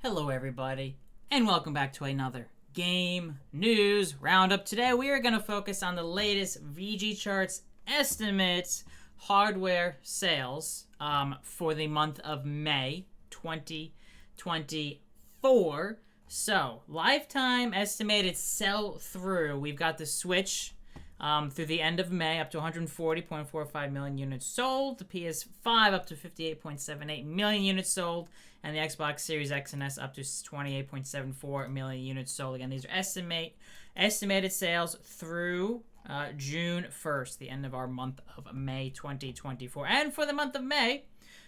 Hello everybody, and welcome back to another Game News Roundup. Today we are going to focus on the latest VGChartz estimates hardware sales for the month of May 2024. So, lifetime estimated sell-through. We've got the Switch through the end of May up to 140.45 million units sold. The PS5 up to 58.78 million units sold. And the Xbox Series X and S up to 28.74 million units sold. Again, these are estimated sales through June 1st, the end of our month of May 2024. And for the month of May,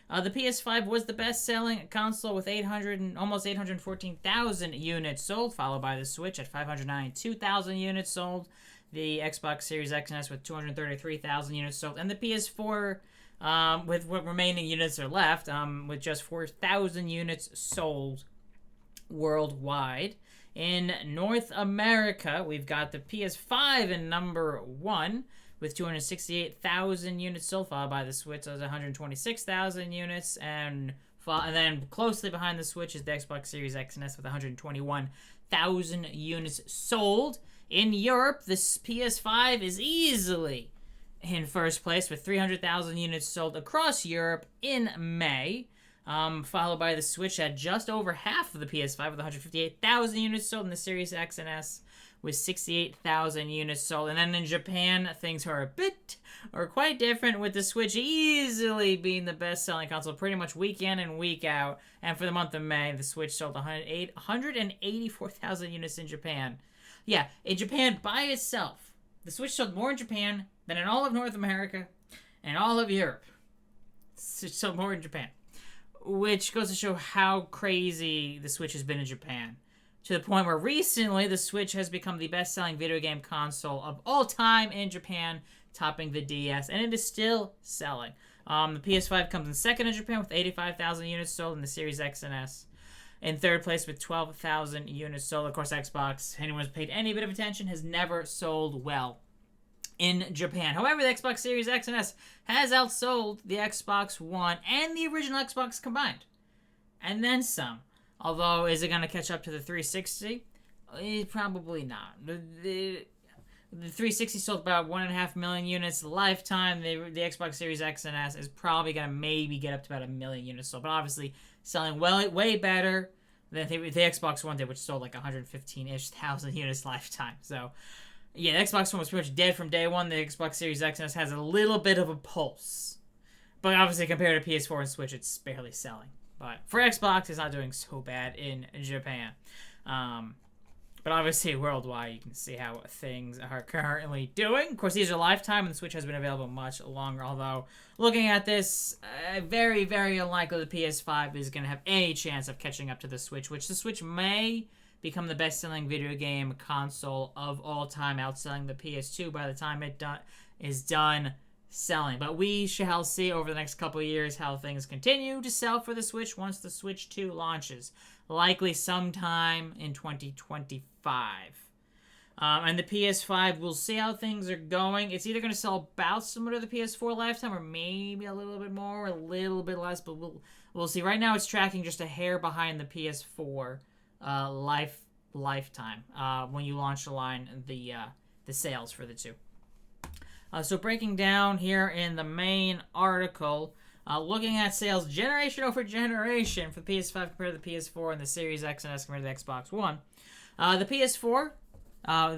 the PS5 was the best-selling console with almost 814,000 units sold, followed by the Switch at 592,000 units sold. The Xbox Series X and S with 233,000 units sold, and the PS4 with what remaining units are left, with just 4,000 units sold worldwide. In North America, we've got the PS5 in number 1 with 268,000 units sold, followed by the Switch as 126,000 units, and then closely behind the Switch is the Xbox Series X and S with 121,000 units sold. In Europe, this PS5 is easily in first place with 300,000 units sold across Europe in May, followed by the Switch at just over half of the PS5 with 158,000 units sold, and the Series X and S with 68,000 units sold. And then in Japan, things are quite different, with the Switch easily being the best-selling console pretty much week in and week out. And for the month of May, the Switch sold 184,000 units in Japan. Yeah, in Japan by itself, the Switch sold more in Japan than in all of North America and all of Europe. It sold more in Japan, which goes to show how crazy the Switch has been in Japan, to the point where recently the Switch has become the best-selling video game console of all time in Japan, topping the DS, and it is still selling. The PS5 comes in second in Japan with 85,000 units sold, and the Series X and S in third place with 12,000 units sold. Of course, Xbox, anyone who's paid any bit of attention, has never sold well in Japan. However, the Xbox Series X and S has outsold the Xbox One and the original Xbox combined, and then some. Although, is it going to catch up to the 360? Probably not. The 360 sold about 1.5 million units lifetime. The Xbox Series X and S is probably going to maybe get up to about 1 million units sold, but obviously selling way better than the Xbox One did, which sold like 115-ish thousand units lifetime. So, yeah, the Xbox One was pretty much dead from day one. The Xbox Series X and S has a little bit of a pulse, but obviously compared to PS4 and Switch, it's barely selling. But for Xbox, it's not doing so bad in Japan. But obviously, worldwide, you can see how things are currently doing. Of course, these are lifetime, and the Switch has been available much longer. Although, looking at this, very, very unlikely the PS5 is going to have any chance of catching up to the Switch, which the Switch may become the best-selling video game console of all time, outselling the PS2 by the time it is done selling. But we shall see over the next couple of years how things continue to sell for the Switch once the Switch 2 launches, likely sometime in 2025. And the PS5, we'll see how things are going. It's either going to sell about similar to the PS4 lifetime, or maybe a little bit more, a little bit less, but we'll see. Right now, it's tracking just a hair behind the PS4 lifetime when you launch the line, the sales for the two. So breaking down here in the main article, looking at sales generation over generation for the PS5 compared to the PS4 and the Series X and S compared to the Xbox One. The PS4,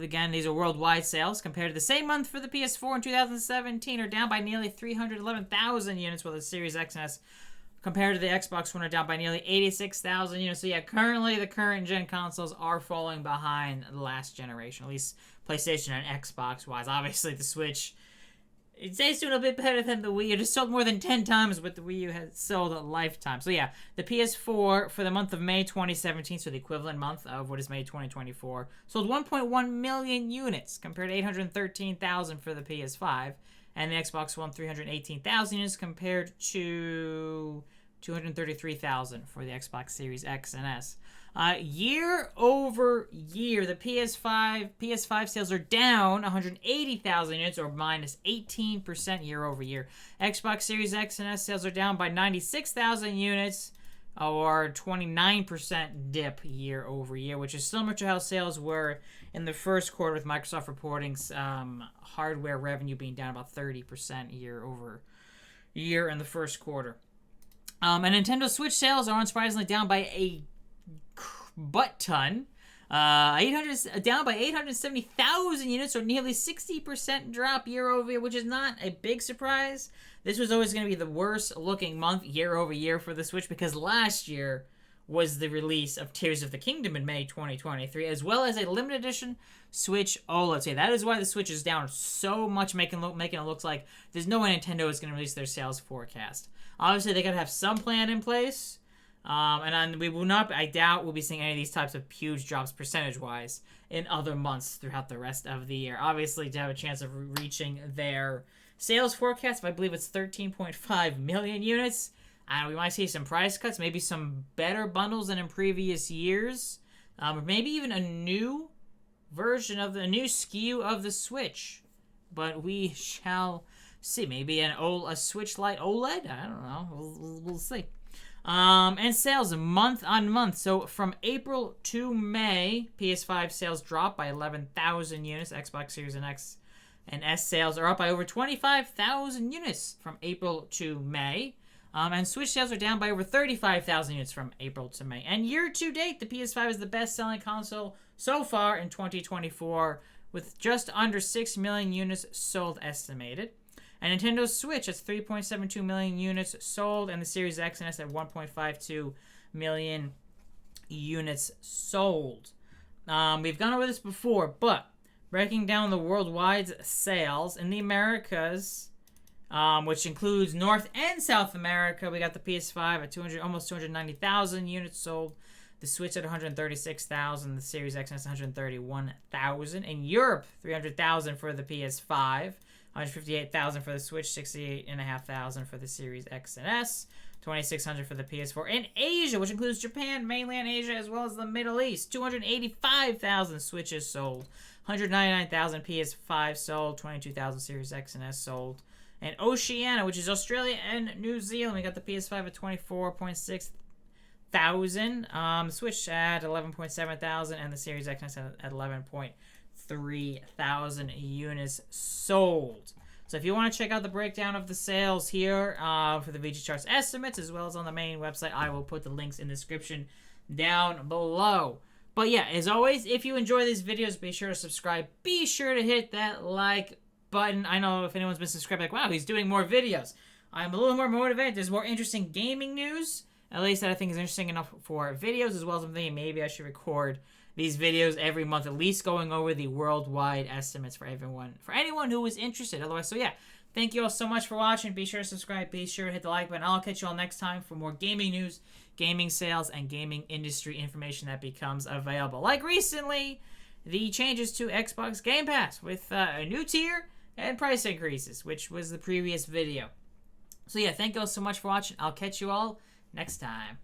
again, these are worldwide sales, compared to the same month for the PS4 in 2017, are down by nearly 311,000 units, while the Series X and S compared to the Xbox One are down by nearly 86,000 units. So yeah, currently the current gen consoles are falling behind the last generation, at least PlayStation and Xbox wise. Obviously the Switch, it's doing a bit better than the Wii. It just sold more than 10 times what the Wii U has sold a lifetime. So yeah, the PS4 for the month of May 2017, so the equivalent month of what is May 2024, sold 1.1 million units compared to 813,000 for the PS5, and the Xbox One 318,000 units compared to 233,000 for the Xbox Series X and S. Year over year, the PS5 sales are down 180,000 units, or minus 18% year over year. Xbox Series X and S sales are down by 96,000 units, or 29% dip year over year, which is similar to how sales were in the first quarter, with Microsoft reporting hardware revenue being down about 30% year over year in the first quarter. And Nintendo Switch sales are unsurprisingly down by a butt ton. Down by 870,000 units, or nearly 60% drop year over year, which is not a big surprise. This was always going to be the worst looking month year over year for the Switch, because last year was the release of Tears of the Kingdom in May 2023, as well as a limited edition Switch OLED. So that is why the Switch is down so much, making it look like there's no way Nintendo is going to release their sales forecast. Obviously, they got to have some plan in place. And we will not, I doubt we'll be seeing any of these types of huge drops percentage-wise in other months throughout the rest of the year. Obviously, to have a chance of reaching their sales forecast, I believe it's 13.5 million units. We might see some price cuts, maybe some better bundles than in previous years, or maybe even a new version of the new SKU of the Switch. But we shall see. Maybe a Switch Lite OLED? I don't know. We'll see. And sales month on month. So from April to May, PS5 sales dropped by 11,000 units. Xbox Series X and S sales are up by over 25,000 units from April to May. And Switch sales are down by over 35,000 units from April to May. And year to date, the PS5 is the best-selling console so far in 2024, with just under 6 million units sold estimated. And Nintendo Switch has 3.72 million units sold, and the Series X and S at 1.52 million units sold. We've gone over this before, but breaking down the worldwide sales in the Americas, which includes North and South America, we got the PS5 at almost 290,000 units sold. The Switch at 136,000, the Series X and S 131,000. In Europe, 300,000 for the PS5. 158,000 for the Switch, 68,500 for the Series X and S, 2,600 for the PS4. In Asia, which includes Japan, mainland Asia, as well as the Middle East, 285,000 Switches sold, 199,000 PS5 sold, 22,000 Series X and S sold. And Oceania, which is Australia and New Zealand, we got the PS5 at 24.6 thousand, Switch at 11.7 thousand, and the Series X and S at 11.3 thousand units sold. So if you want to check out the breakdown of the sales here for the VGChartz estimates, as well as on the main website, I will put the links in the description down below. But yeah, as always, if you enjoy these videos, be sure to subscribe. Be sure to hit that like button. I know if anyone's been subscribed, like, wow, he's doing more videos. I'm a little more motivated. There's more interesting gaming news, at least that I think is interesting enough for videos, as well as I'm thinking maybe I should record these videos every month, at least going over the worldwide estimates for anyone who is interested. Otherwise, so yeah, thank you all so much for watching. Be sure to subscribe. Be sure to hit the like button. I'll catch you all next time for more gaming news, gaming sales, and gaming industry information that becomes available. Like recently, the changes to Xbox Game Pass with a new tier and price increases, which was the previous video. So yeah, thank you all so much for watching. I'll catch you all next time.